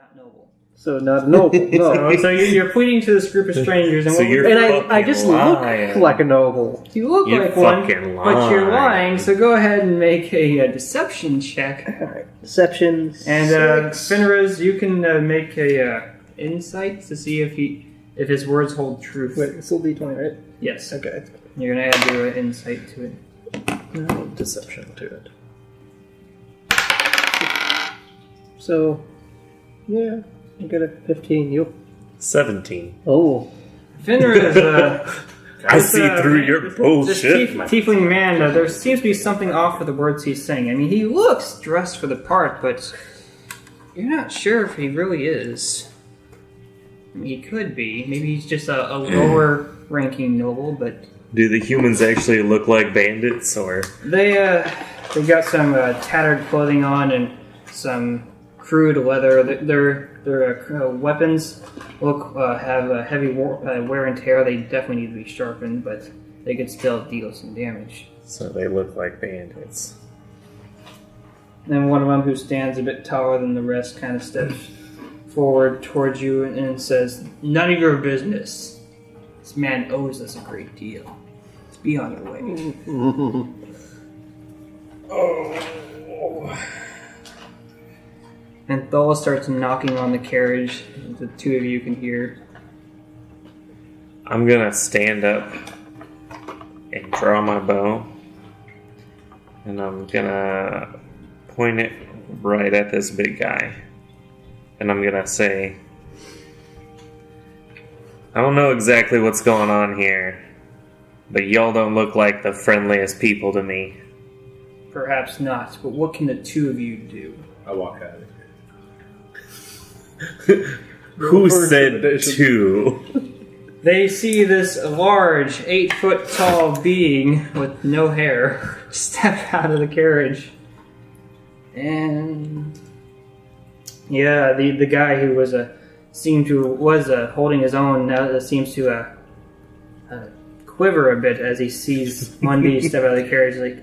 not noble. So not a noble. No. So you're pleading to this group of strangers, and, I just lying. look like a noble. You look like one, but you're lying. So go ahead and make a deception check. All right, deception. And Finrez, you can make a insight to see if his words hold truth. Wait, it's still D20, right? Yes. Okay. You're gonna add your insight to it. No, deception to it. So, yeah, you got a 15. You 17. Oh, Finrez, I see through your bullshit. This tiefling man, there seems to be something off with the words he's saying. I mean, he looks dressed for the part, but you're not sure if he really is. I mean, he could be. Maybe he's just a lower-ranking noble, but... Do the humans actually look like bandits, or...? They got some tattered clothing on and some crude leather. Their weapons have heavy wear and tear. They definitely need to be sharpened, but they could still deal some damage. So they look like bandits. And one of them, who stands a bit taller than the rest, kind of steps forward towards you and says, "None of your business. This man owes us a great deal. Let's be on your way." Oh. And Thola starts knocking on the carriage. The two of you can hear. I'm gonna stand up and draw my bow. And I'm gonna point it right at this big guy. And I'm gonna say, I don't know exactly what's going on here, but y'all don't look like the friendliest people to me. Perhaps not, but what can the two of you do? I walk out of here. Who said two? They see this large, 8-foot-tall being with no hair step out of the carriage. And yeah, the guy who was holding his own now seems to quiver a bit as he sees Mundy step out of the carriage. Like,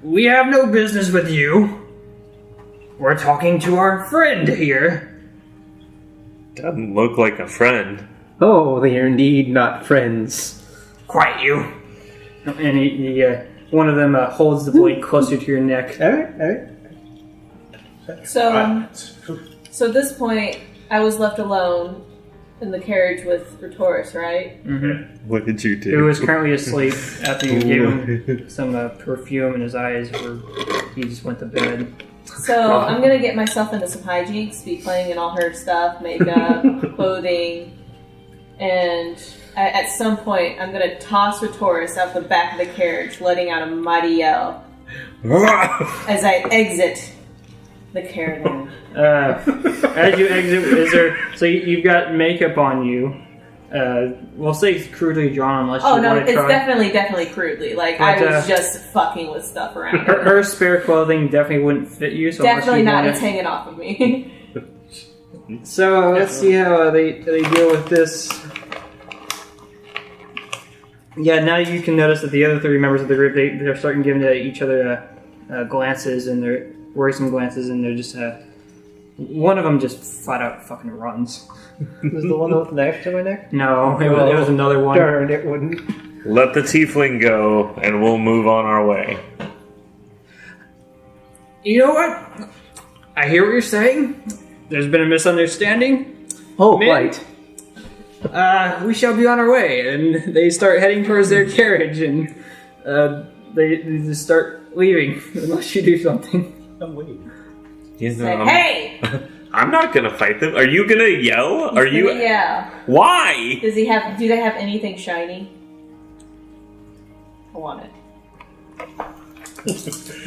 we have no business with you. We're talking to our friend here. Doesn't look like a friend. oh, they are indeed not friends. Quiet you. And he one of them holds the blade closer to your neck. All right. So at this point, I was left alone in the carriage with Retoris, right? Mm-hmm. What did you do? Who was currently asleep after you gave him some perfume in his eyes. He just went to bed. So I'm going to get myself into some hijinks, be playing in all her stuff, makeup, clothing, and at some point I'm going to toss Retoris out the back of the carriage, letting out a mighty yell as I exit the caravan. As you exit, so you've got makeup on you. We'll say it's crudely drawn unless you want to try. It's definitely crudely. Like, I was just fucking with stuff around her spare clothing definitely wouldn't fit you. So definitely not. It's hanging off of me. So let's see how they deal with this. Yeah, now you can notice that the other three members of the group, they're starting giving each other glances, and they're worrisome glances, and they're just one of them just flat out fucking runs. Was the one with the knife to my neck? No, it was another one. Darn, it wouldn't. Let the tiefling go, and we'll move on our way. You know what? I hear what you're saying. There's been a misunderstanding. Oh, Men, right. We shall be on our way. And they start heading towards their carriage, and they just start leaving unless you do something. I'm waiting. You know, Like, hey! I'm not gonna fight them. Are you gonna yell? Are you? Yeah. Why? Do they have anything shiny? I want it.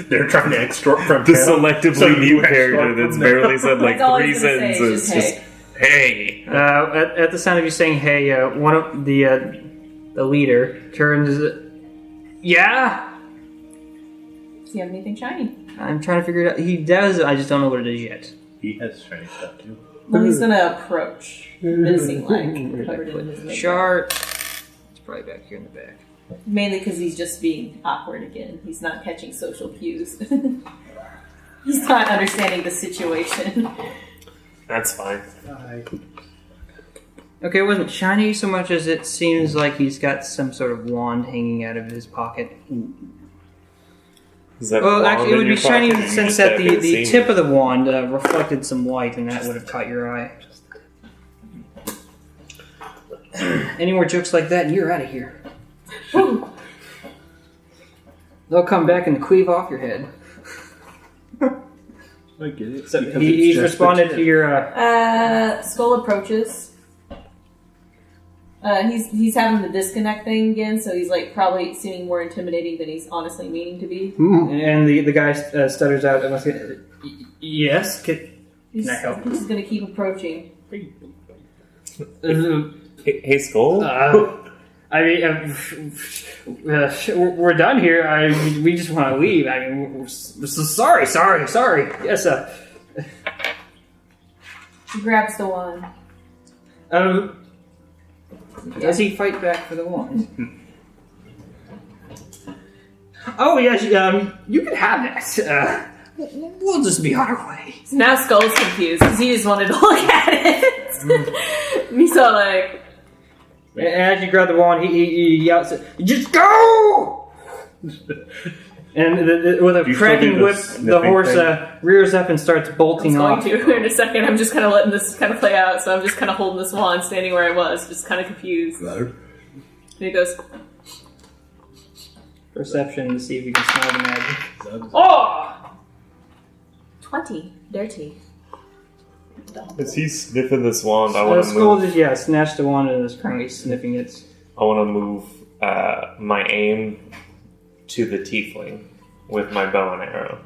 They're trying to extort from The Cadoc, selectively so new you character extort that's from barely said like That's all 3 he's gonna say, sentences. just, Just, hey. At the sound of you saying "hey," one of the leader turns. Yeah, Does he have anything shiny? I'm trying to figure it out. He does. I just don't know what it is yet. He has shiny stuff too. Well, he's gonna approach, menacing like, covered in his makeup. Chart. It's probably back here in the back. Mainly because he's just being awkward again. He's not catching social cues. He's not understanding the situation. That's fine. Okay, it wasn't shiny so much as it seems like he's got some sort of wand hanging out of his pocket. Is that Well, wand actually, it in would be your shiny in pocket? the You sense just that haven't the seen tip it. of the wand reflected some light, and that would have caught your eye. Any more jokes like that, and you're out of here. They'll come back and cleave off your head. I get it. So Because he's it's just responded a to your. Skull approaches. He's having the disconnect thing again, so he's like probably seeming more intimidating than he's honestly meaning to be. And the guy stutters out. Yes, can I help? He's gonna keep approaching. Hey, Skull? I mean, we're done here. We just want to leave. I mean, we're so sorry. Yes, He grabs the wand. Does he fight back for the wand? Oh yes, you can have that. We'll just be on our way. So now Skull's confused because he just wanted to look at it. He's all like, And as you grab the wand, he yells, "Just go!" And with a You still cracking do the whip, the sniffing horse thing? rears up and starts I'm bolting going off. to in a second. I'm just kind of letting this kind of play out, so I'm just kind of holding this wand, standing where I was, just kind of confused. And he goes, Perception to see if you can smell the magic. "Oh, 20, dirty." Is he sniffing this wand? I want to Skull move. just snatched the wand and is currently sniffing it. I want to move my aim to the tiefling with my bow and arrow.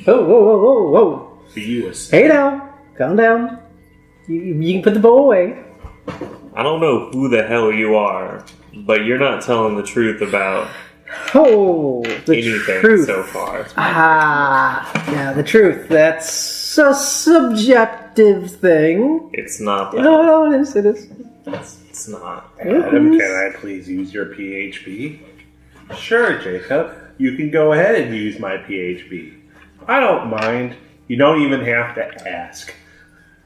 Whoa. Be us. Hey now, calm down. You can put the bow away. I don't know who the hell you are, but you're not telling the truth about Oh, the anything truth. so far. Yeah, the truth. That's a subjective thing. It's not that. No, it is. It's not. Adam, can I please use your PHP? Sure, Jacob. You can go ahead and use my PHP. I don't mind. You don't even have to ask.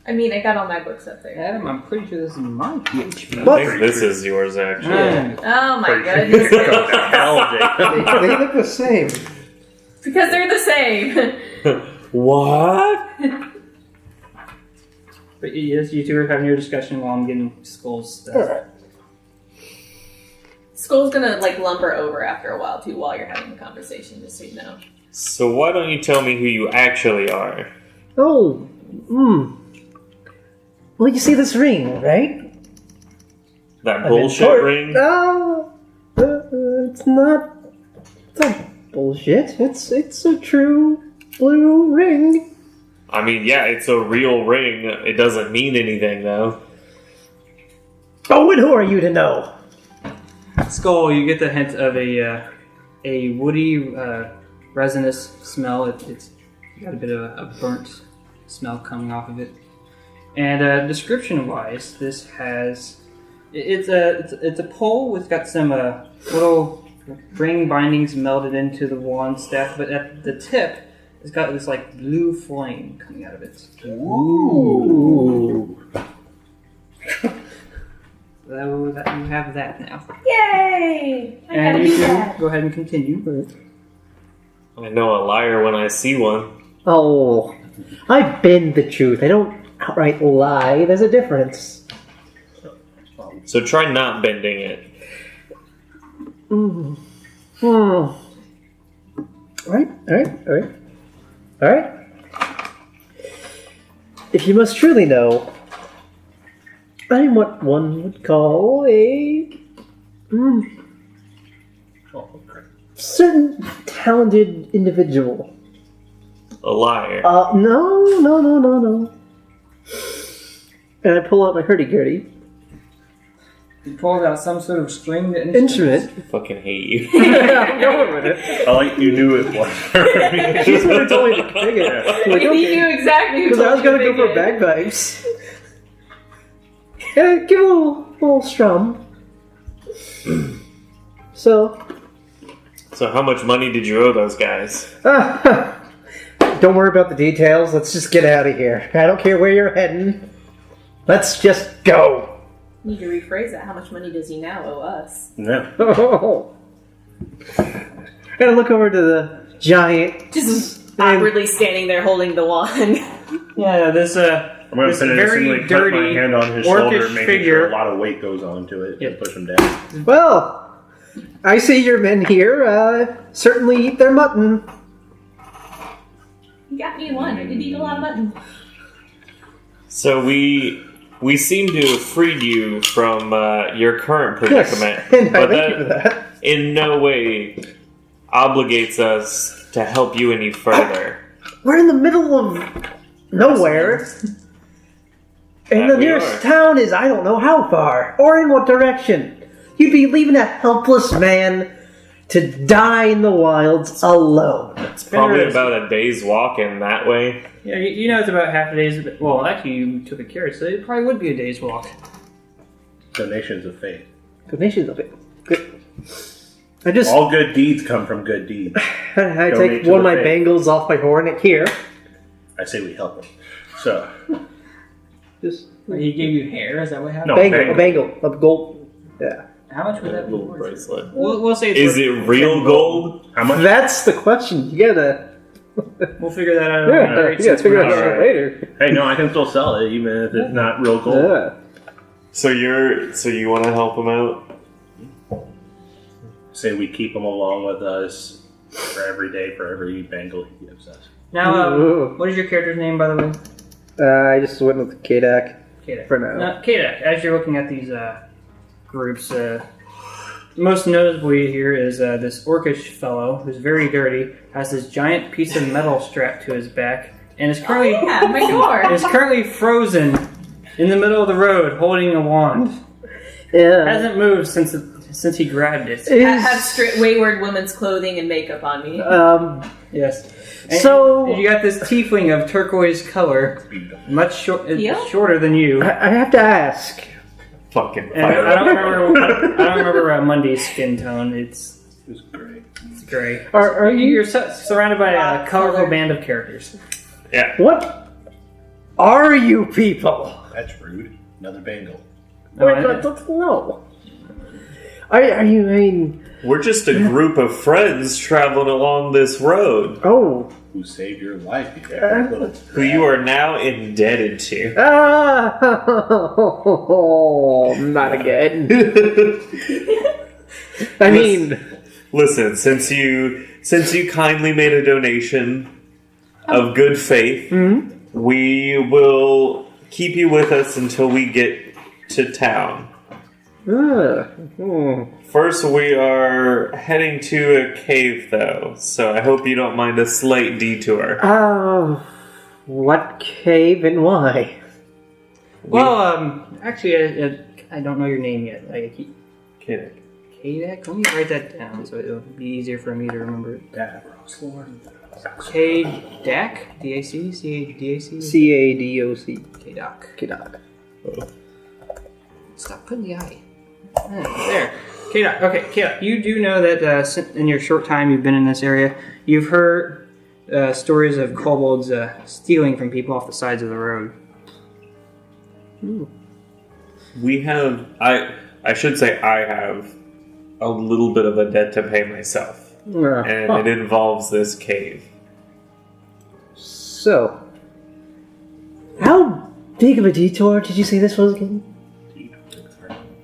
I mean, I got all my books up there. Adam, I'm pretty sure this is my PHP. I think this is yours, actually. Oh my Pretty sure you goodness. can go to hell, Jacob. They look the same. Because they're the same. What? But yes, you two are having your discussion while I'm getting Skull's stuff. Skull's gonna like lumber over after a while too, while you're having the conversation, just so you know. So why don't you tell me who you actually are? Oh, Well, you see this ring, right? That bullshit ring? No, it's not bullshit. It's a true blue ring. I mean, yeah, it's a real ring. It doesn't mean anything, though. Oh, and who are you to know? Skull, you get the hint of a woody, resinous smell. It's got a bit of a burnt smell coming off of it. And description-wise, this has it's a pole. It's got some little ring bindings melded into the wand staff, but at the tip, it's got this like blue flame coming out of it. Ooh. So that you have that now. Yay! I And gotta you do two that. go ahead and continue. I know a liar when I see one. Oh, I bend the truth. I don't outright lie. There's a difference. So try not bending it. All right. If you must truly know, I'm what one would call a certain talented individual. A liar. No. And I pull out my hurdy-gurdy You pulled out some sort of stringed instrument. I fucking hate you. I'm going with it. I like you knew it was her. She's the one who told me to pick it. I'm like, He okay. knew exactly who Because I was told going you to go to for pick it. bagpipes. And I give a little strum. So, So how much money did you owe those guys? Don't worry about the details. Let's just get out of here. I don't care where you're heading. Let's just go. Need to rephrase that. How much money does he now owe us? Yeah. Gotta look over to the giant. Just awkwardly standing there holding the wand. Yeah, this I'm going to this innocently very put dirty my hand on his shoulder, orcish making figure. sure a lot of weight goes onto it Yeah. and push him down. Well, I see your men here. Certainly eat their mutton. You got me one. I did eat a lot of mutton. So we seem to have freed you from your current Yes, predicament, and I but thank you for that. in no way obligates us to help you any further. We're in the middle of nowhere. And the We nearest are. town is I don't know how far, or in what direction. You'd be leaving a helpless man to die in the wilds alone. It's probably about a day's walk in that way. Yeah, you know it's about half a day's. Well, actually, you took a carrot, so it probably would be a day's walk. Donations of faith. Donations of it. Good. I just All good deeds come from good deeds. I donate take to one of the my faith. bangles off my horn here. I say we help him. So, Just He gave you hair. Is that what happened? No. a bangle of gold. Yeah. How much would that be? Little worth? bracelet. We'll say it's Is worth it real gold? how much? That's the question. You gotta. We'll figure that out. Yeah, figure it out Alright. later. Hey, no, I can still sell it even if it's not real gold. Yeah. So you want to help him out? Say we keep him along with us for every day, for every bangle he gives us. Now, Ooh. what is your character's name, by the way? I just went with Cadoc Cadoc. for now. Cadoc, as you're looking at these groups, most notably here is this orcish fellow who's very dirty, has this giant piece of metal strapped to his back, and is currently Yeah, my door. is currently frozen in the middle of the road, holding a wand. Yeah. Hasn't moved since he grabbed it. I have wayward woman's clothing and makeup on me. Yes. And So- you got this tiefling of turquoise color, much Heel? shorter than you. I have to ask. Fucking And I don't remember Mundy's skin tone. It's It was great. gray. Are you? You're surrounded by a Rock colorful color. band of characters. Yeah. What are you people? That's rude. Another bangle. No, Wait, I- no. Are you? I mean, We're just a group of friends traveling along this road oh. Who saved your life? You little who you are now indebted to. Not again. I mean, Listen, since you kindly made a donation of good faith, we will keep you with us until we get to town. First, we are heading to a cave, though, so I hope you don't mind a slight detour. What cave and why? Well, actually, I don't know your name yet. Kidding. Cadoc? Let me write that down so it'll be easier for me to remember it. Cadoc? D-A-C? C-A-D-A-C? C-A-D-O-C. Cadoc. Cadoc. Stop putting the I. There. Cadoc. Okay, Cadoc, you do know that in your short time you've been in this area, you've heard stories of kobolds stealing from people off the sides of the road. We have, I should say I have a little bit of a debt to pay myself, and it involves this cave. So, how big of a detour did you say this was again?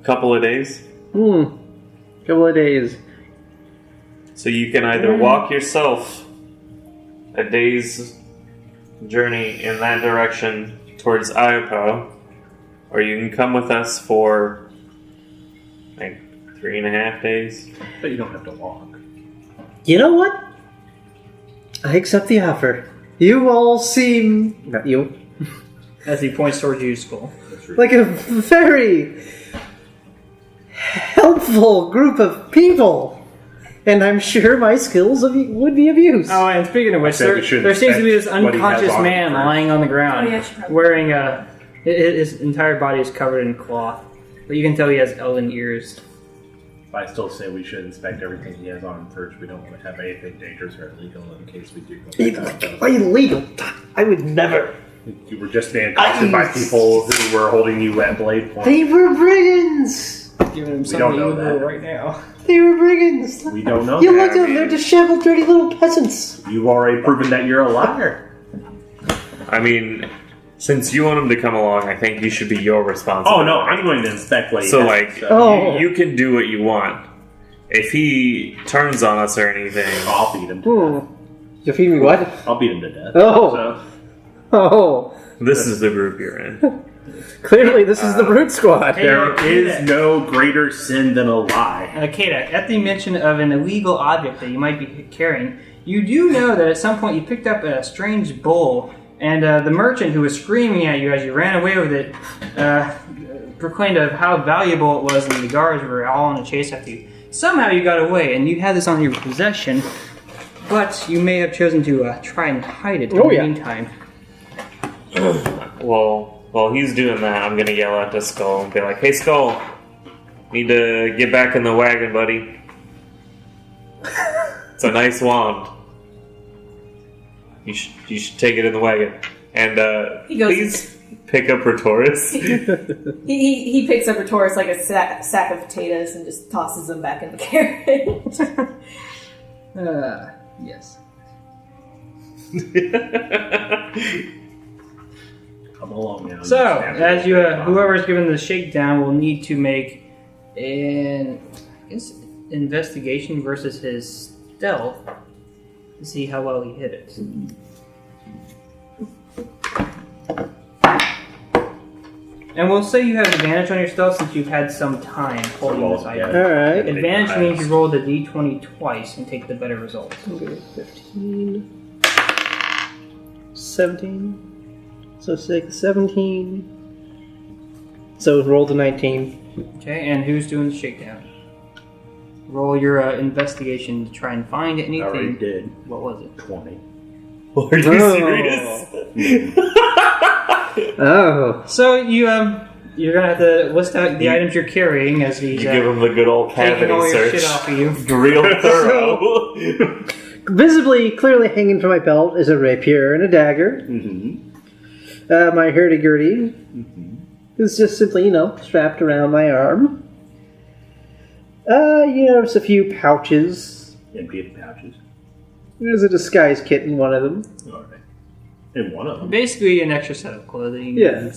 Couple of days. Couple of days. So you can either walk yourself a day's journey in that direction towards Iapo, or you can come with us for like 3.5 days. But you don't have to walk. You know what? I accept the offer. You all seem... Not you. As he points towards you, Skull. Like a very helpful group of people. And I'm sure my skills would be of use. Oh, and speaking of which, said we shouldn't there seems to be this expect what he has unconscious on man first. lying on the ground, Oh, yeah, she probably- wearing his entire body is covered in cloth, but you can tell he has elven ears. But I still say we should inspect everything he has on first. We don't want to have anything dangerous or illegal in case we do go back out. Illegal? I would never. You were just accosted by people who were holding you at blade point. They were brigands! Giving him We don't something know illegal that. right now. They were brigands! We don't know You that. look at them, they're disheveled, dirty little peasants. You've already proven that you're a liar. I mean, since you want him to come along, I think you should be your responsibility. Oh no, I'm going to inspect what he So, has, like, Oh. you can do what you want. If he turns on us or anything, I'll beat him to death. You feed me what? I'll beat him to death. Oh. So, Oh. this is the group you're in. Clearly, this is the Brute Squad. Hey, there Cadoc. is no greater sin than a lie. Cadoc, at the mention of an illegal object that you might be carrying, you do know that at some point you picked up a strange bowl, and the merchant who was screaming at you as you ran away with it proclaimed of how valuable it was, and the guards were all in a chase after you. Somehow you got away, and you had this on your possession, but you may have chosen to try and hide it in the meantime. Well, while he's doing that, I'm gonna yell at the Skull and be like, "Hey, Skull, need to get back in the wagon, buddy. It's a nice wand. You should take it in the wagon. And He goes- please pick up Retoris." He picks up a Taurus like a sack of potatoes and just tosses them back in the carriage. Yes. Come along now. So, as you, whoever's given the shakedown will need to make an, I guess, investigation versus his stealth to see how well he hit it. And we'll say you have advantage on your stealth since you've had some time holding this item. Alright. Advantage means you roll the d20 twice and take the better result. 15. 17. So 6, 17. So roll to 19. Okay, and who's doing the shakedown? Roll your investigation to try and find anything. I already did. What was it? 20. Are you serious? Oh. So you're gonna have to list out the items you're carrying as he's You give him the good old taking cavity all your search. shit off of you. Real thorough. Visibly, clearly hanging from my belt is a rapier and a dagger. Mm-hmm. My hurdy-gurdy is just simply, strapped around my arm. There's a few pouches. Empty pouches. There's a disguise kit in one of them. Alright. In one of them. Basically, an extra set of clothing. Yeah. And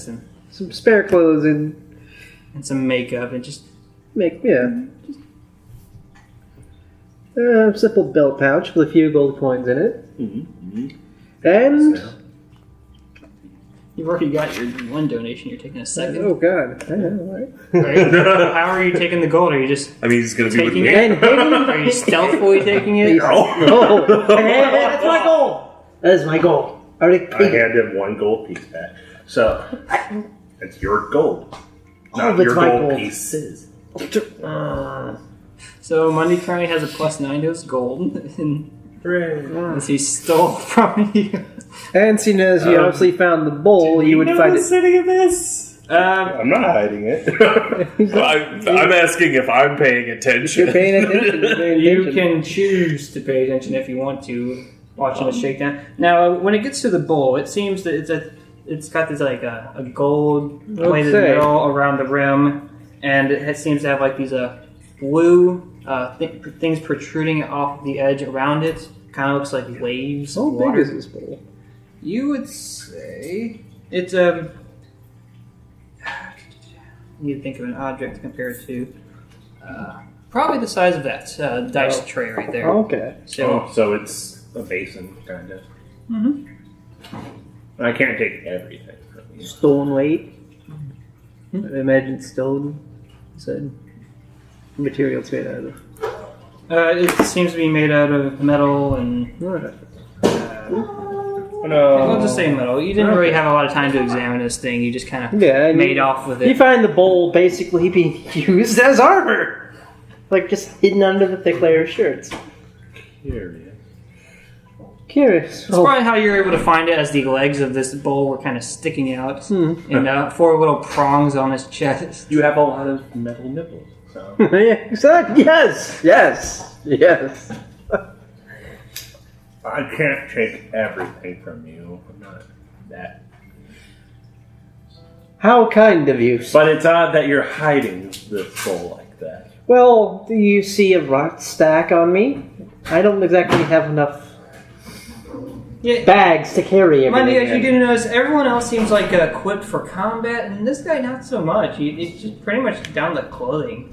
Some spare clothes and some makeup and just. simple belt pouch with a few gold coins in it. Mm-hmm. And... So, You've already got your one donation. You're taking a second. Oh, God. I know, right? Right? How are you taking the gold? Are you just I mean, he's gonna be with taking me. it? And hidden... Are you stealthily taking it? Oh, that's my goal. That is my goal. I already I paid it. handed him one gold piece back. So, it's your gold. Not it's your my gold gold. pieces. So Monday currently has a +9 to his gold, and Hooray. as he stole from you. And seeing as you obviously found the bowl, you would find it. Sitting in this? I'm not hiding it. I'm asking if I'm paying attention. You're paying attention. You're paying You attention. can choose to pay attention if you want to, watching the shakedown. Now, when it gets to the bowl, it seems that it's got this like a gold plated Okay. metal around the rim, and it seems to have like these blue things protruding off the edge around it. Kind of looks like waves. How of big water. is this bowl? You would say it's need to think of an object to compare it to. Probably the size of that dice tray right there. Okay. So So it's a basin, kind of. I can't take everything from you. Stone weight. I imagine stone. So material it's made out of. it seems to be made out of metal and. Alright. We'll just say metal. You didn't really have a lot of time to examine this thing. You just kind of Yeah, and made off with You it. find the bowl basically being used as armor, like just hidden under the thick layer of shirts. Curious. That's probably how you're able to find it, as the legs of this bowl were kind of sticking out, and 4 little prongs on his chest. You have a lot of metal nipples. So Exactly. Yes. I can't take everything from you. I'm not that. How kind of you. But it's odd that you're hiding the soul like that. Well, do you see a rot stack on me? I don't exactly have enough Yeah, bags to carry Monday, everything. as you do notice, everyone else seems like equipped for combat, and this guy not so much. He's just pretty much down to clothing.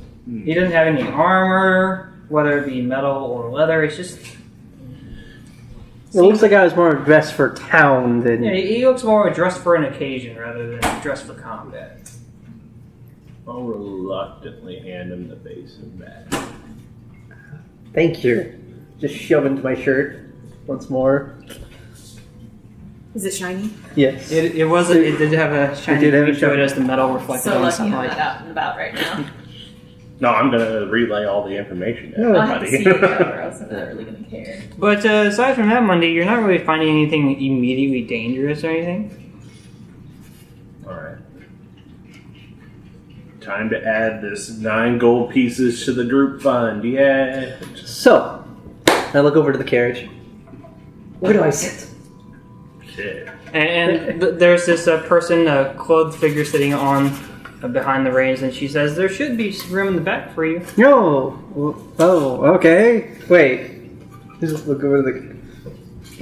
He doesn't have any armor, whether it be metal or leather. It's just It looks like I was more dressed for town than... yeah, he looks more dressed for an occasion rather than dressed for combat. I'll reluctantly hand him the basin back. Thank you. Just shove into my shirt once more. Is it shiny? Yes. It did have a shiny did have a green to shiny- it as the metal reflected So on the lucky I'm sunlight. not out and about right now. No, I'm gonna relay all the information to I'll have to see it everybody. though, or else I'm not really gonna care. But aside from that, Monday, you're not really finding anything immediately dangerous or anything. Alright. Time to add this 9 gold pieces to the group fund. Yeah. So, I look over to the carriage. Where do I sit? Shit. And there's this person, a clothed figure sitting on behind the reins, and she says, "There should be room in the back for you." No. Oh, okay. Wait. Just look over to the...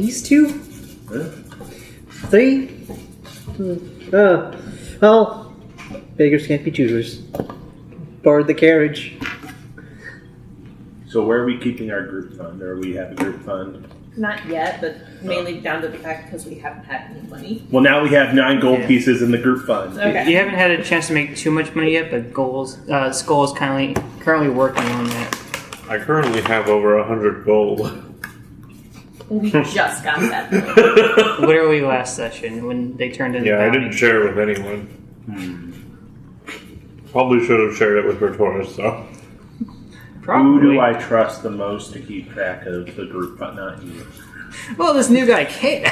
These two? Huh? 3? Well, beggars can't be choosers. Board the carriage. So where are we keeping our group fund? Or we have a group fund? Not yet, but mainly down to the fact because we haven't had any money. Well, now we have 9 gold Yeah. pieces in the group fund. Okay. You haven't had a chance to make too much money yet, but Skull is currently working on that. I currently have over 100 gold. We just got that. Literally last session when they turned in. Yeah, the I bounty. didn't share it with anyone. Probably should have shared it with Bertoris, though. Probably. Who do I trust the most to keep track of the group fund? Not you. Well, this new guy can't.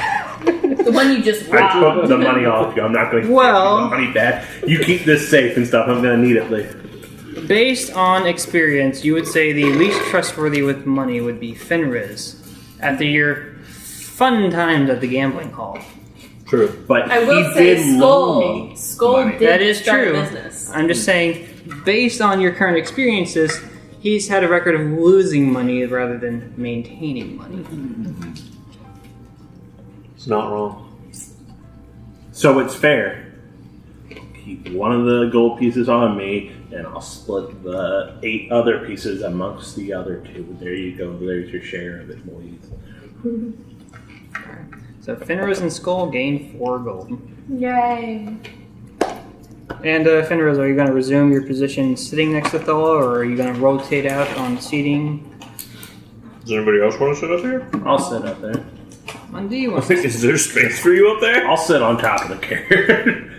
The one you just I took robbed. the money off you. I'm not going to Well- give you the money back. You keep this safe and stuff. I'm going to need it later. Based on experience, you would say the least trustworthy with money would be Fenris. After your fun times at the gambling hall. True. But I will he say did Skull loan me Skull money. did That is start true. a business. I'm just saying, based on your current experiences, he's had a record of losing money rather than maintaining money. It's not wrong. So it's fair. Keep one of the gold pieces on me, and I'll split the 8 other pieces amongst the other 2. There you go. There's your share of it, boys. So Fenris and Skull gained 4 gold. Yay. And Fenris, are you going to resume your position sitting next to Thola, or are you going to rotate out on seating? Does anybody else want to sit up here? I'll sit up there. Monday, you want Is there space for you up there? I'll sit on top of the carriage.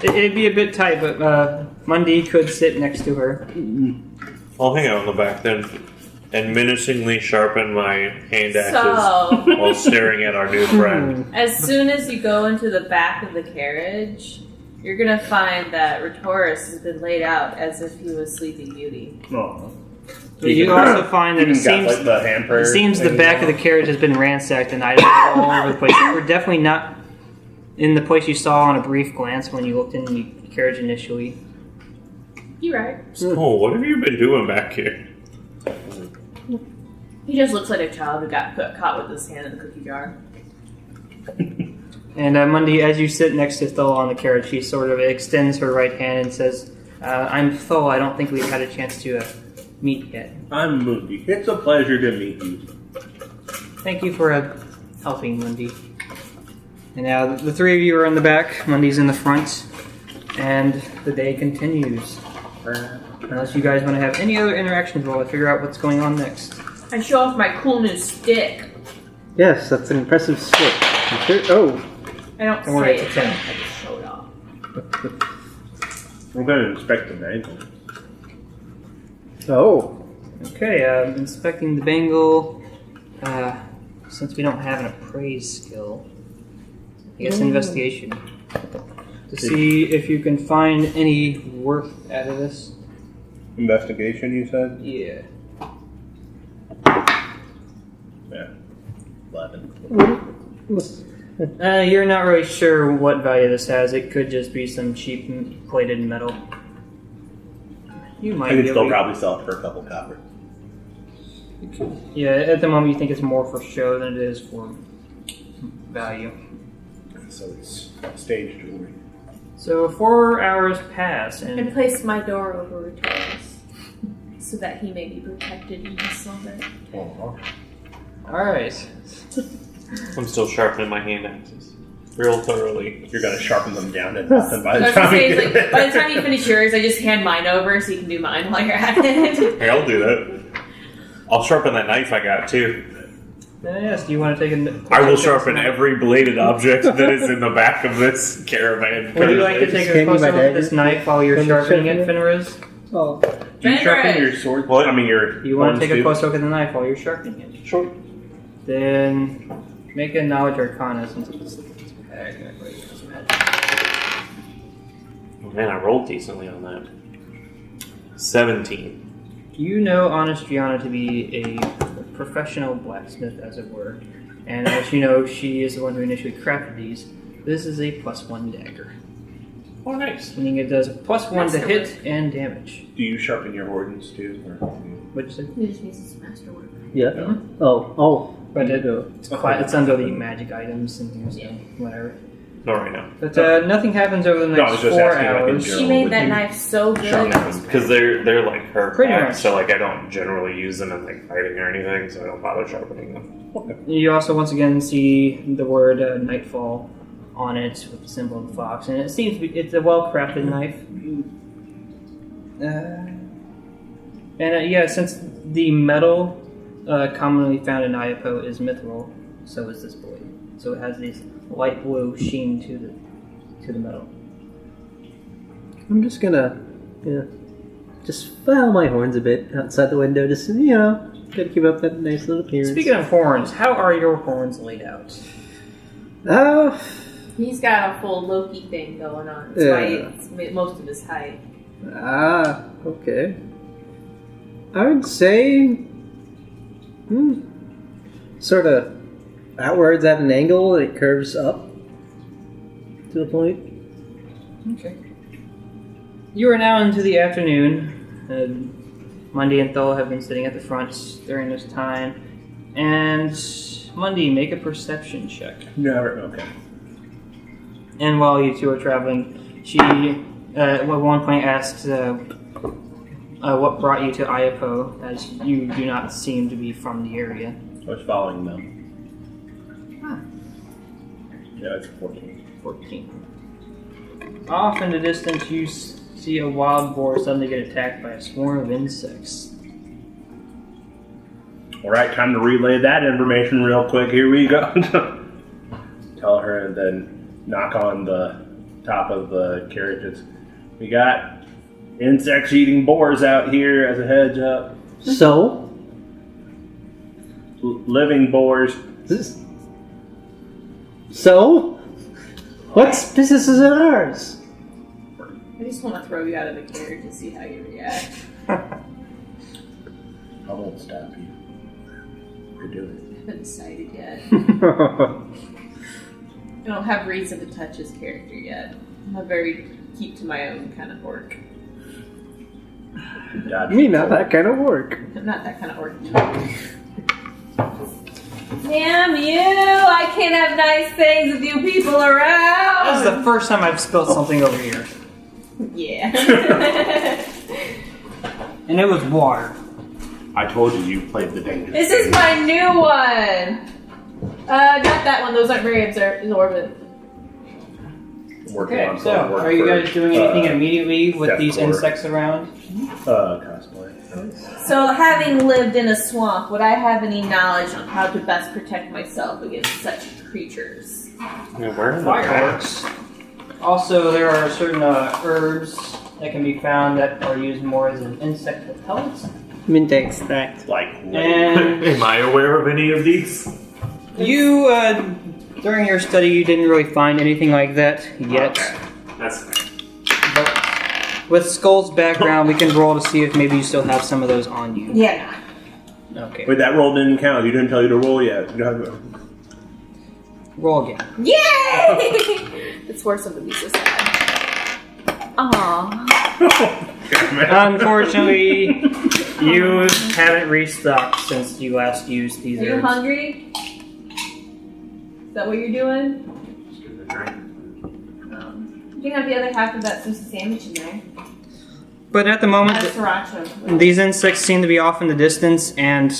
It'd be a bit tight, but Monday could sit next to her. I'll hang out in the back then and menacingly sharpen my hand axes So, while staring at our new friend. as soon as you go into the back of the carriage, you're gonna find that Rhetorus has been laid out as if he was Sleeping Beauty. Oh. You also find that it Even got, seems like, the hand prayer it seems the thing back of on. the carriage has been ransacked and items are all over the place. We're definitely not in the place you saw on a brief glance when you looked in the carriage initially. You right. Oh, what have you been doing back here? He just looks like a child who got caught with his hand in the cookie jar. And Monday, as you sit next to Thola on the carriage, she sort of extends her right hand and says, "I'm Thola. I don't think we've had a chance to meet yet. I'm Moody. It's a pleasure to meet you. Thank you for helping, Monday." And now the 3 of you are in the back. Monday's in the front, and the day continues. Unless you guys want to have any other interactions while I figure out what's going on next. I show off my cool new stick. Yes, that's an impressive stick. Oh, I don't Don't worry, say it's it, a 10. I just show it off. I'm going to inspect the bangle. oh. Okay, inspecting the bangle. Since we don't have an appraise skill, I guess investigation. to see if you can find any worth out of this. Investigation, you said? Yeah. Yeah. 11. You're not really sure what value this has. It could just be some cheap plated metal. You might I be could able still probably sell it for a couple copper. Yeah, at the moment you think it's more for show than it is for value. So it's stage jewelry. So 4 hours pass, And and place my door over Taurus so that he may be protected in his silver. alright. I'm still sharpening my hand axes. Real thoroughly. You're going to sharpen them down to nothing by I the was gonna time say, you it's get like, by the time you finish yours, I just hand mine over so you can do mine while you're at it. Hey, I'll do that. I'll sharpen that knife I got too. Yes, do you want to take a... I will sharpen every bladed object that is in the back of this caravan. Would you like to take a Hand me closer my look at this dagger? knife while you're Can you sharpening sharpen it, it? Fenris? Oh. Do you sharpen Fenris! your sword? What? I mean, your You want to take a horns, closer look at the knife while you're sharpening it? Sure. Then make a knowledge arcana since it's Oh, man, I rolled decently on that. 17. You know Honestiana to be a professional blacksmith, as it were. And as you know, she is the one who initially crafted these. This is a +1 dagger. Oh, nice. Meaning it does +1 to Masterwork. hit and damage. Do you sharpen your horns too? Or? Which is, He just needs his masterwork. Yeah. No. Oh. but it's under the magic items and things, so whatever. Not right now. But nothing happens over the No, I next was just 4 asking, like, in hours. general. She would made that you knife so good. sharpen them? Because they're like her Pretty back, much. so like I don't generally use them in like fighting or anything, so I don't bother sharpening them. You also once again see the word Nightfall on it with the symbol of the fox, and it seems to be it's a well-crafted knife. Since the metal commonly found in Iapo is mithril, so is this blade. So it has this light blue sheen to the metal. I'm just gonna, just file my horns a bit outside the window. Just, gotta keep up that nice little appearance. Speaking of horns, how are your horns laid out? Oh, He's got a full Loki thing going on. That's why it's most of his height. okay. I would say, sort of outwards at an angle, and it curves up to a point. Okay. You are now into the afternoon. Mundy and Thol have been sitting at the front during this time. And Mundy, make a perception check. Never. Okay. And while you two are traveling, she at one point asks what brought you to Iapo, as you do not seem to be from the area. I was following them. Yeah, it's 14. 14. Off in the distance, you see a wild boar suddenly get attacked by a swarm of insects. All right, time to relay that information real quick. Here we go. Tell her and then knock on the top of the carriages. We got insects eating boars out here as a heads up. So, Living boars. What's business is it ours? I just want to throw you out of the carriage and see how you react. I won't stop you. You're doing I haven't decided yet. I don't have reason to touch his character yet. I'm a very keep to my own kind of orc. it. Dodge Me, not that kind of work. I'm not that kind of orc. Damn you! I can't have nice things with you people around! This is the first time I've spilled something over here. Yeah. And it was water. I told you played the dangerous. This is my new one! Not that one, those aren't very absorbent. Working Okay, on so some work are you for, guys doing anything immediately with Death these Corps. insects around? Cosplay. So, having lived in a swamp, would I have any knowledge on how to best protect myself against such creatures? Yeah, where in the Fireworks. Also, there are certain herbs that can be found that are used more as an insect repellent. Mint extract. Like, And Am I aware of any of these? you, during your study, you didn't really find anything like that yet. That's fine. But with Skull's background, we can roll to see if maybe you still have some of those on you. Yeah. Okay. Wait, that roll didn't count. You didn't tell you to roll yet. You don't have Roll again. Yay! It's worse than to be so sad. Aww. Unfortunately, you haven't restocked since you last used these Are you herbs. hungry? Is that what you're doing? You can have the other half of that sushi sandwich in there. But at the moment, That's sriracha. these insects seem to be off in the distance and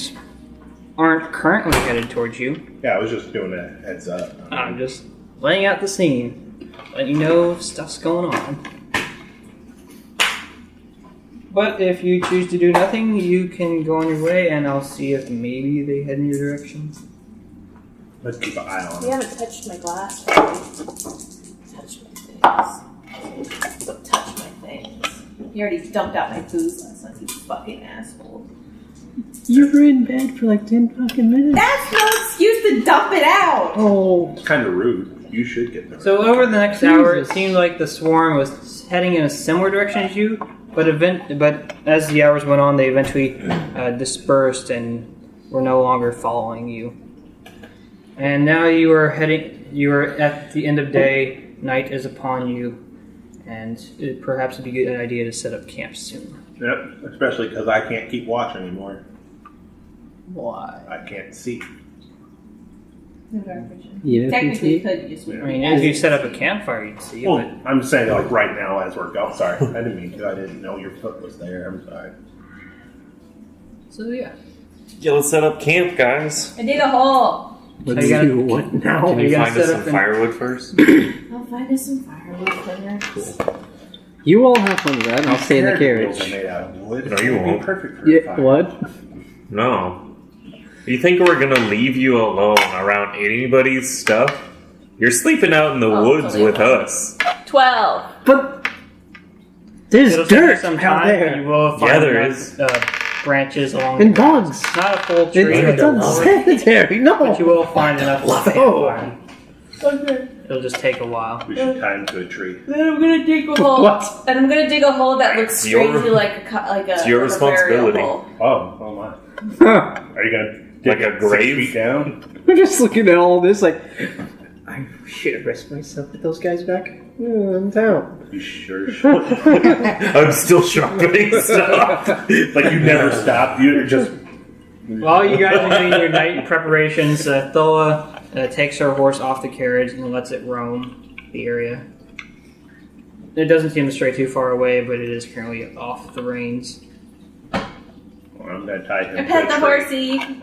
aren't currently headed towards you. Yeah, I was just doing a heads up. I'm just laying out the scene, letting you know if stuff's going on. But if you choose to do nothing, you can go on your way, and I'll see if maybe they head in your direction. Let's keep an eye on You them. haven't touched my glass. Touch my things. Don't touch my things. You already dumped out my booze last night, you fucking asshole. You were in bed for like 10 fucking minutes. That's no excuse to dump it out! Oh. It's kind of rude. You should get them. So over the next hour, it seemed like the swarm was heading in a similar direction as you, but as the hours went on, they eventually dispersed and were no longer following you. And now you are at the end of day, night is upon you, and it perhaps would be a good idea to set up camp soon. Yep, especially because I can't keep watch anymore. Why? I can't see. No dark vision. You Technically, you could just I mean, if you set up a campfire, you'd see it, Well, but I'm saying like right now as we're going. Sorry, I didn't mean to. I didn't know your foot was there. I'm sorry. so yeah. Yeah, let's set up camp, guys. I dig a hole. Let's So you gotta- do what now? Can you gotta find us set some up an- firewood first? I'll find us some firewood cleaners. You all have fun with that, and I'll stay in the Wheels carriage. are made out of wood. No, you It'd be won't. perfect for a Yeah, fire. what? No. You think we're gonna leave you alone around anybody's stuff? You're sleeping out in the Oh, woods totally with fine. us. 12. But there's It'll take you dirt some out time. there. You will find Yeah, there enough, is. branches along And the ground. bugs. It's not a full tree, It's unsanitary. but you No. will find enough to stand Oh. by. Okay. It'll just take a while. We should tie him to a tree. Then I'm gonna dig a hole. What? And I'm gonna dig a hole that looks It's your- strangely like a it's your like a burial responsibility. hole. Oh my! Huh. Are you gonna Like dig a it grave? 6 feet down? I'm just looking at all this like, I should have risked myself with those guys back in town. You sure should. I'm still sharpening stuff. Like you never stopped. You're just. While you guys are doing your night preparations, Thola takes her horse off the carriage and lets it roam the area. It doesn't seem to stray too far away, but it is currently off the reins. Well, I'm gonna tie him. I to pet a the tree. horsey.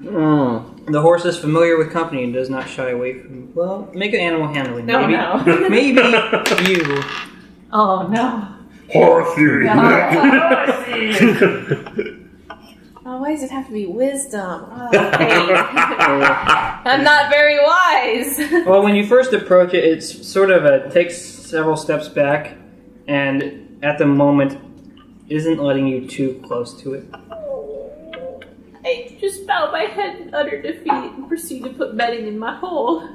Oh. The horse is familiar with company and does not shy away from. Well, make an animal handling. No, maybe, no. maybe you. Oh no. Horsey. Oh, why does it have to be wisdom? Oh, okay. I'm not very wise. Well, when you first approach it, it's sort of takes several steps back, and at the moment, isn't letting you too close to it. I just bowed my head in utter defeat and proceed to put bedding in my hole.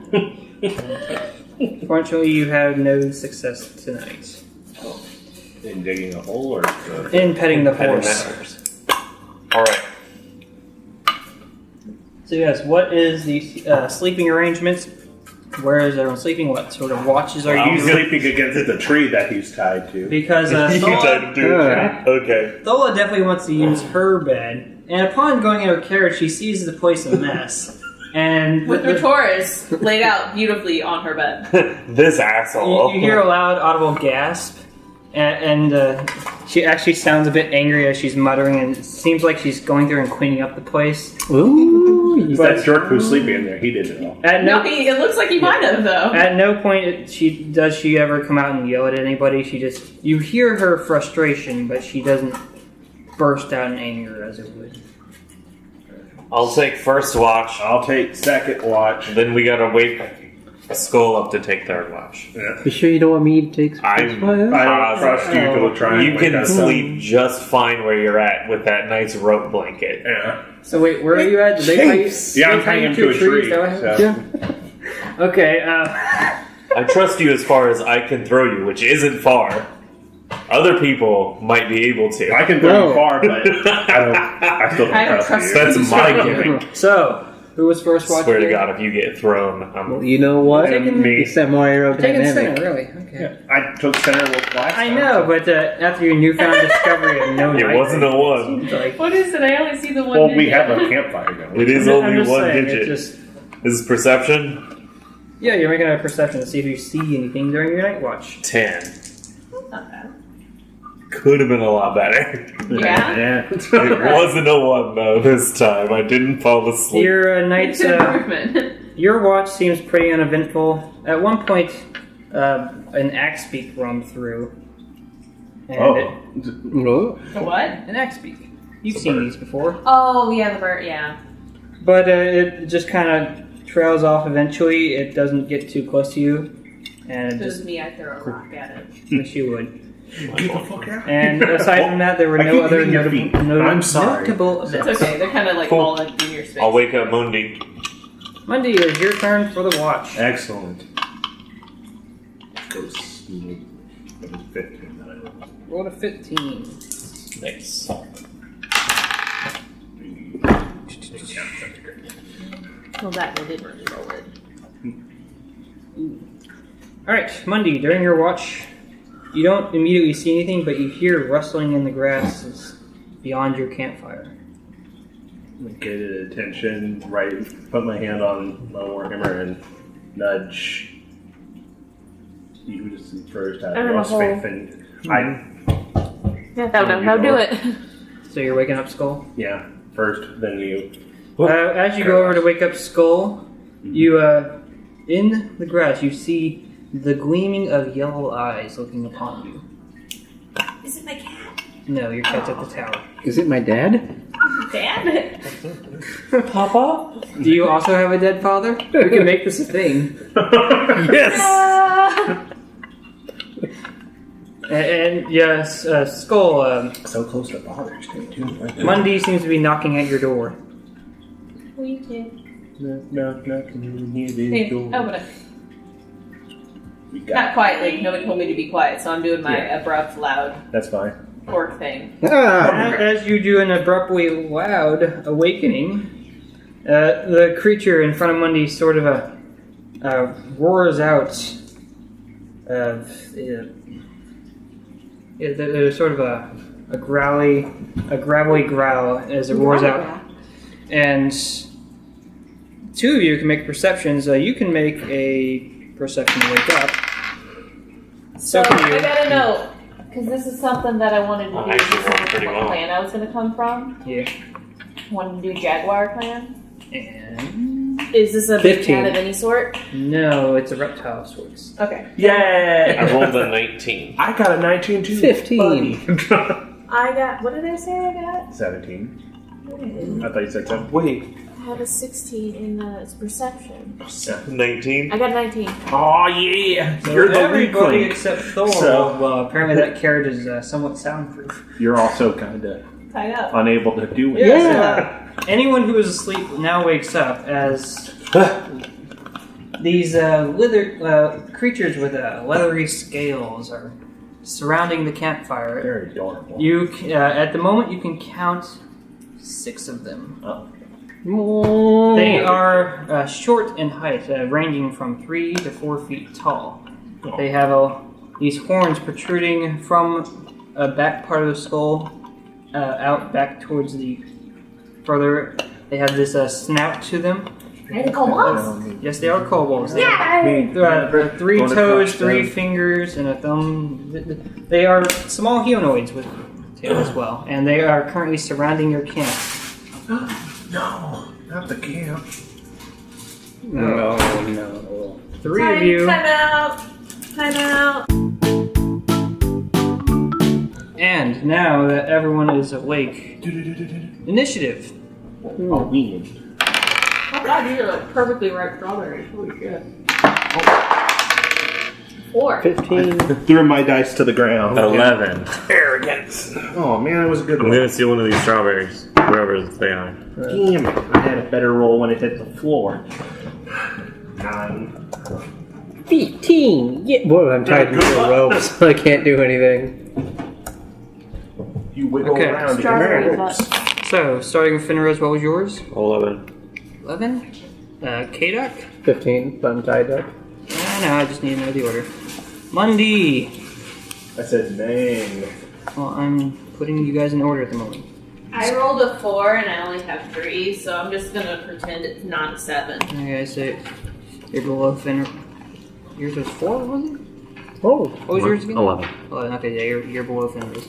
Fortunately, you had no success tonight In digging a hole or? in petting the Petting horse. that horse. Alright. So yes, what is the sleeping arrangements? Where is everyone sleeping? What sort of watches are He's you? sleeping against the tree that he's tied to. Because You Thola, tried to do it. Okay. Thola definitely wants to use her bed, and upon going in her carriage, she sees the place a mess. And With her Taurus laid out beautifully on her bed. This asshole. you hear a loud, audible gasp, and she actually sounds a bit angry as she's muttering, and it seems like she's going through and cleaning up the place. Ooh. That's Jork who's sleeping in there. He did it all. At No, no, it looks like he might have, though. at no point does she ever come out and yell at anybody. She just you hear her frustration, but she doesn't burst out in anger as it would. I'll take first watch, I'll take second watch. then we gotta wake Skull up to take third watch. You sure you don't want me to take some I don't trust you to try and You wake can us up. sleep just fine where you're at with that nice rope blanket. Yeah. So wait, where are you at? Did they tie you- Yeah, I'm they tie hanging you to a tree. Is that what happened? So. Yeah. Okay, I trust you as far as I can throw you, which isn't far. Other people might be able to. I can throw you far, but I still I don't don't trust trust you. That's my gimmick. So, who was first watching? Swear to God, if you get thrown, I'm... You know what? Me. It's that more Taking aerodynamic. center, really? Okay. I took center last I time. know, but after your newfound discovery of no It night wasn't a one. seems like What is it? I only see the one. Well, we digit. have a campfire going. It is I'm only just one saying, digit. it's just This is perception? yeah, you're making a perception to see if you see anything during your night watch. 10. Not bad. Could have been a lot better. Yeah. It wasn't a one, though, this time. I didn't fall asleep. Your night, It's an improvement. your watch seems pretty uneventful. At one point, an axe beak roamed through. And What? an axe beak. You've seen these before. Oh yeah, the bird. Yeah. But it just kind of trails off eventually. It doesn't get too close to you. And If it it was just me, I'd throw a rock at it. wish you would. Get the fuck out. And aside from that, there were I no keep other hitting your notable, feet. I'm sorry. notable It's events. okay. They're kind of like Cool. all in your space. I'll wake up Monday. Monday, it is your turn for the watch. Excellent. Go smooth. It was 15 that I rolled. Roll a 15. Nice. Well, that one didn't really roll it. Alright, Monday, during your watch, you don't immediately see anything, but you hear rustling in the grasses beyond your campfire. Get attention, right? Put my hand on my warhammer and nudge. You just first have I'm in a lost hole. faith in. Yeah, that would how do it. So you're waking up Skull. Yeah, first, then you. As you go over to wake up Skull, you, in the grass, you see the gleaming of yellow eyes looking upon you. Is it my cat? No, your cat's at the tower. Is it my dad? Dad? Papa? Do you also have a dead father? We can make this a thing. Yes! And yes, Skull, So close to fathers, too. Monday seems to be knocking at your door. Who you kid? No, Hey, open it. We Not got quietly. Nobody told me to be quiet, so I'm doing my abrupt, loud That's fine. orc thing. As you do an abruptly loud awakening, the creature in front of Monday sort of roars out. There's sort of a gravelly growl as it roars out, and two of you can make perceptions. You can make a perception to wake up. So can you. I gotta know, because this is something that I wanted to do. I actually This rolled is pretty what well. clan I was gonna come from. Yeah. Wanted to do Jaguar clan. And Is this a big 15. cat of any sort? no, it's a reptile of sorts. Okay. Yay! I rolled a 19. I got a 19 too. 15. Buddy. I got, what did I say I got? 17. I thought you said 7. Wait. I have a 16 in the perception. 19? I got 19. Oh yeah! So You're the everybody weakling. except Thor. So- Well, apparently that carriage is somewhat soundproof. You're also kind of Tied up. unable to do it. Anyone who is asleep now wakes up as these creatures with leathery scales are surrounding the campfire. Very adorable. You at the moment you can count 6 of them. Oh. They are short in height, ranging from 3 to 4 feet tall. They have these horns protruding from a back part of the skull out back towards the further. They have this snout to them. Are they kobolds? Yes, they are kobolds. Yeah! They have 3 Going to toes, crush 3 them. fingers, and a thumb. They are small humanoids with tails as well, and they are currently surrounding your camp. No, not the camp. No, no. 3 of you. Time out! Time out! And now that everyone is awake, initiative. Halloween. Oh god, these are like perfectly ripe strawberries. Holy shit. 4. 15. Threw my dice to the ground. 11. Arrogance. Oh man, it was a good I'm one. gonna steal one of these strawberries, wherever they are. Damn it! I had a better roll when it hit the floor. 9. 15. Yeah. Well, I'm tied to the rope, so I can't do anything. You wiggle Okay. around to get Strawberry there. butt. So, starting with Finrose, what was yours? 11. 11? Cadoc? 15, but I'm tied up. No, I just need to know the order. Mundi! I said name. Well, I'm putting you guys in order at the moment. I rolled a 4 and I only have 3, so I'm just gonna pretend it's not a 7. Okay, so you're below Finrose. Yours was 4, was it? Oh. What was yours again? 11. 11, okay, yeah, you're below Finrose.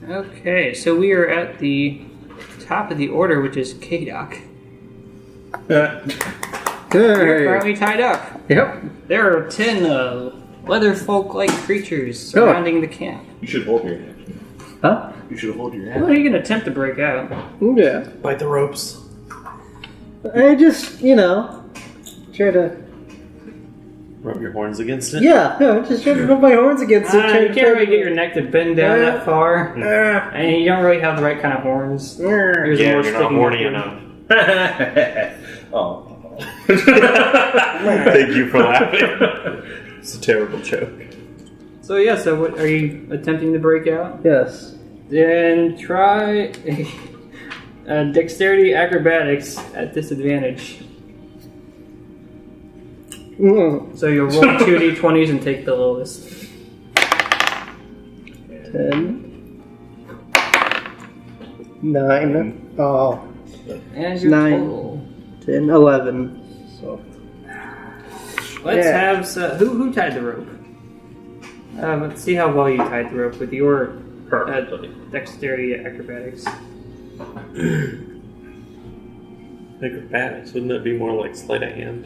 Okay, so we are at the top of the order, which is Cadoc. You're currently tied up. Yep. There are 10 leather folk-like creatures surrounding the camp. You should hold your hand. Huh? You should hold your Well, hand. you can attempt to break out. Yeah. Bite the ropes. I just, try to... Rub your horns against it. Yeah, just try to rub my horns against it. You can't really get your neck to bend down that far. Ah. And you don't really have the right kind of horns. Yours are Yeah, more you're not sticking horny upward. enough. Oh. Thank you for laughing. It's a terrible joke. So yeah, so what are you attempting to break out? Yes. Then try dexterity acrobatics at disadvantage. So you'll roll 2d20s and take the lowest. 10. 9. Oh. And your 9. total. 10, 11. So. Let's Yeah. have who tied the rope? Let's see how well you tied the rope with your dexterity acrobatics. Acrobatics, wouldn't that be more like sleight of hand?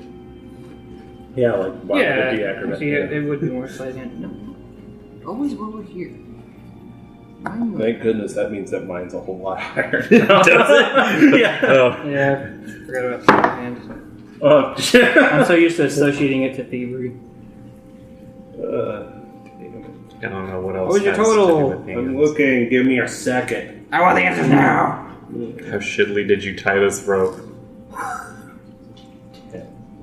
Yeah, like why Yeah, would it be acrobat? actually, it would be more sleight of hand. No. Always roll it here. Thank goodness that means that mine's a whole lot higher. Does it? Yeah. Oh. Yeah, forgot about sleight of hand. Oh, shit. I'm so used to associating it to thievery. I don't know what else. What was your has to do total? with the I'm hands. looking. Give me a second. I want the answers now. How shittily did you tie this rope?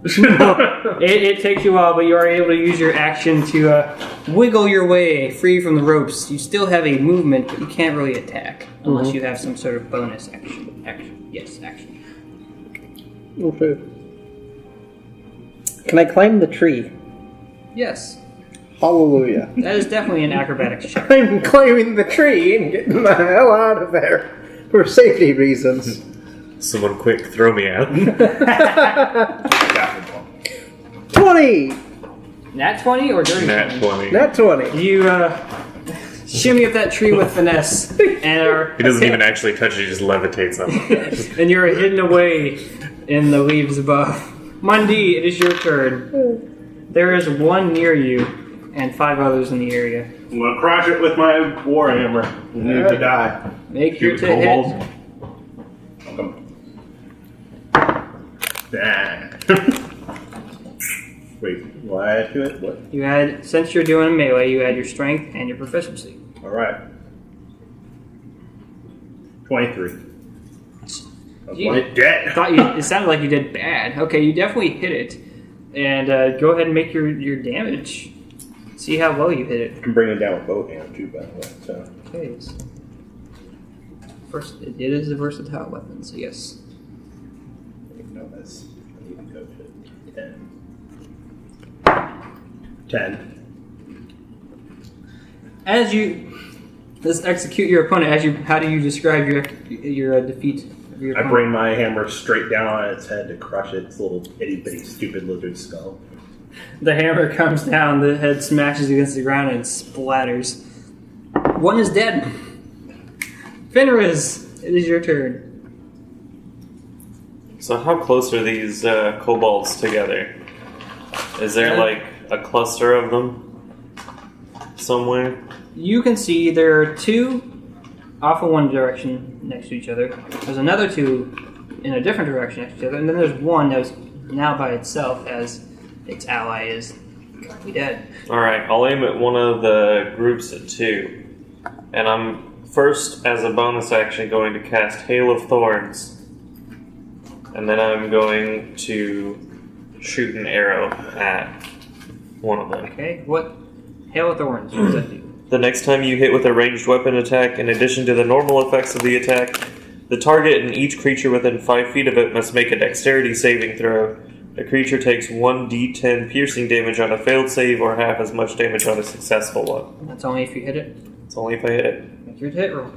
It takes you a while, but you are able to use your action to wiggle your way free from the ropes. You still have a movement, but you can't really attack unless you have some sort of bonus action. Yes, action. Okay. Can I climb the tree? Yes, Hallelujah. that is definitely an acrobatics check. I'm climbing the tree and getting the hell out of there for safety reasons. Someone quick, throw me out. 20! Nat 20 or dirty Nat 20? 20. Nat 20. You shimmy up that tree with finesse, and He doesn't even actually touch it, he just levitates up. and you're hidden away in the leaves above. Mundi, it is your turn. There is one near you, and 5 others in the area. I'm gonna crush it with my warhammer. You need to die. Make your Shoot to hit. kobolds. Welcome. Nah. Wait, will I add to it? What? You add, since you're doing melee, you add your strength and your proficiency. Alright. 23. You- I'm dead. It sounded like you did bad. Okay, you definitely hit it. And go ahead and make your damage. See how well you hit it. I can bring it down with both hands too, by the way. So. Okay. First, it is a versatile weapon, so yes. No, that's. I need to go to 10. 10. As you let's execute your opponent. How do you describe your defeat of your I opponent? bring my hammer straight down on its head to crush its little itty bitty stupid lizard skull. The hammer comes down, the head smashes against the ground, and splatters. One is dead. Fenris, it is your turn. So how close are these kobolds together? Is there like a cluster of them somewhere? You can see there are 2 off in one direction next to each other. There's another 2 in a different direction next to each other, and then there's one that's now by itself as its ally is currently dead. Alright, I'll aim at one of the groups at 2. And I'm first, as a bonus action, going to cast Hail of Thorns. And then I'm going to shoot an arrow at one of them. Okay. What? Hail of Thorns. What does that do? The next time you hit with a ranged weapon attack, in addition to the normal effects of the attack, the target and each creature within 5 feet of it must make a dexterity saving throw. A creature takes 1d10 piercing damage on a failed save or half as much damage on a successful one. That's only if you hit it. It's only if I hit it. Make your hit roll.